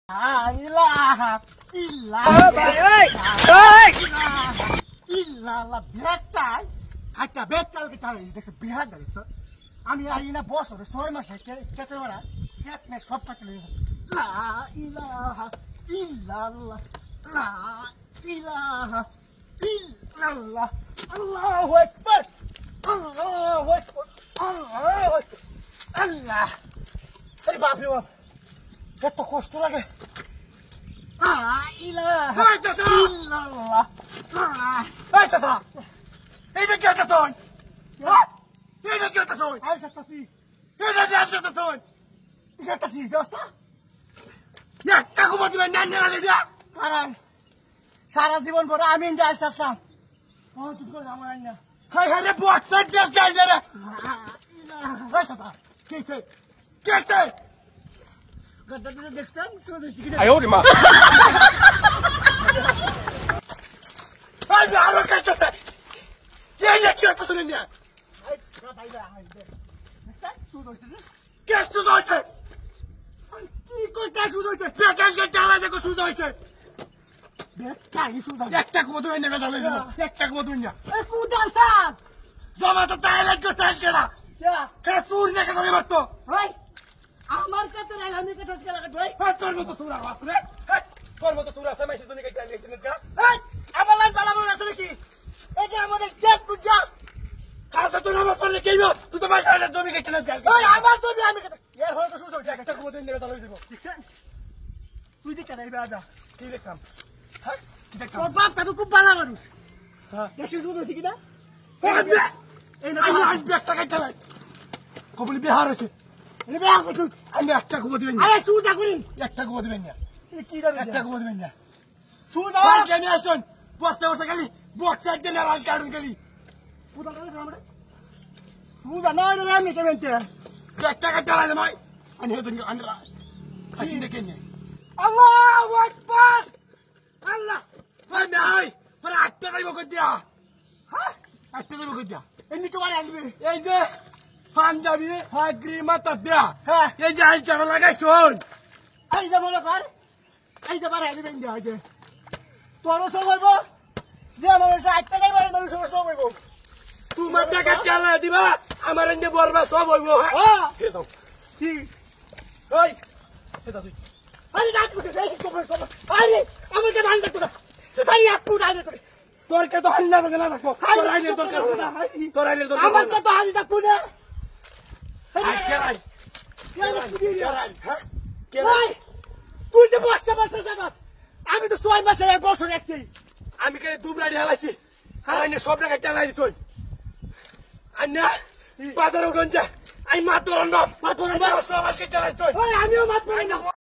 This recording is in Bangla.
ilaha illallah বেটাই হাইটা বেটাল কে তাই দেখছ বিহার দেখছ আমি আইনা বছর 6 মাস কেটে মারা কেট নে সব কাটলে লা ইলাহা ইল্লাল্লাহ লা ইলাহা ইল্লাল্লাহ আল্লাহু আকবার আল্লাহু আকবার আল্লাহু আকবার আল্লাহ এই বাপ রে বাপ কত কষ্ট লাগে ইলাহা ইল্লাল্লাহ এই চাচা এই যে কেটে তুই এই যে কেটে তুই আই চাচি এই যে কেটে তুই কেটে সি দোস্ত একটা ঘুমো দিবেন না না দিয়া কারণ সারা জীবন পরে আমি যাই চাচা ও তুই কই আমার না হাই হাই রে বক্সার দেশ যাই রে ইলাহা এই চাচা কেটে কেটে গদ্দাটা দেখছেন শুধু টিকিট আয় ওরে মা আই আরো কাটছে কে নে কি হচ্ছে শুনেন না আই ভাই ভাই দেখছেন শুধু হইছে কে শুধু হইছে কি কইতা শুধু হইছে পেটাল কে ডালা দেখো শুধু হইছে বেটা কি শুধু একটা কবদ হইছে না ডালা একটা কবদ হইছে এ কুদাল সাহেব জমা তো তাইলে করতে না কে সুর না করে মারতো ভাই আমার কাছে আমি কাছে লাগা ভাই তোর মতো সুরা আছে রে তোর মতো সুরা আছে মাইছে জনি কাটা লেখছিস গা এই আমার লাইন বালা মনে আছে নাকি এটা আমাদের জেট কুজা কাছে তো নামাজ পড়লে কেন তুই তো মাইছে জমি কাটা গা এই আমার জমি আমি কাছে এর হলো তো সুযোগ একটা কবো দিন নেবে তাহলে দিব ঠিকছেন তুই দিকে নাই বাবা কি দেখতাম হ্যাঁ কি দেখতাম তোর বাপ কত খুব ভালো মানুষ হ্যাঁ দেখছিস শুধু কি না এই না আই ব্যাগটা কাটা লাই কবলি বিহার হইছে এই বিহার কত আমি একটা কবো দিবেন আরে সুজা করি একটা কবো দিবেন না কি রে একটা কবো দিবেন না সুজা কেন আসুন বসে বসে খালি বক্সার দেন আর কাটুন খালি পুরা করে আমরা সুজা না না আমি কেমন তে একটা কাটা লাই ভাই আমি হেদিন আন্দ্রা আসিন দেখেন আল্লাহু আকবার আল্লাহ ভাই নাই পরে একটা যাইব কই দিয়া হ্যাঁ একটা যাইব কই দিয়া এনি তো বাড়ি আনবে এই যে পাঞ্জাবি হাগরি মাথা দিয়া হ্যাঁ এই যে আই চারা লাগাইছুন এই যে মনে কর এই যে বাড়ি আনবে দিয়া এই যে তোর সব হইব যে আমার একটা যাইব এই মানুষ সব হইব তোমার টাকা চালা দিবা আমার এনে বরবা সব হইব হ্যাঁ হে যাও কি ওই হে যাও তুই আরে রাত করে এই সব আরে আমার কে ধান দেখো আরে একটু ডালে করে তোর কে তো হাল্লা না না রাখো তোর আইনের দরকার তোর আইনের দরকার আমার কে তো হালি দেখো না আই কেরাই কেরাই হ্যাঁ কেরাই তুই যে বসে বসে যাস আমি তো 6 মাসে এক বছর রাখছি আমি কে দুবরাড়ি হালাইছি হালাইনে সব টাকা চালাই দিছই আন্না বাজারে গঞ্জা আই মাতরন সব আজকে চালাইছই ওই আমিও মাত পাই না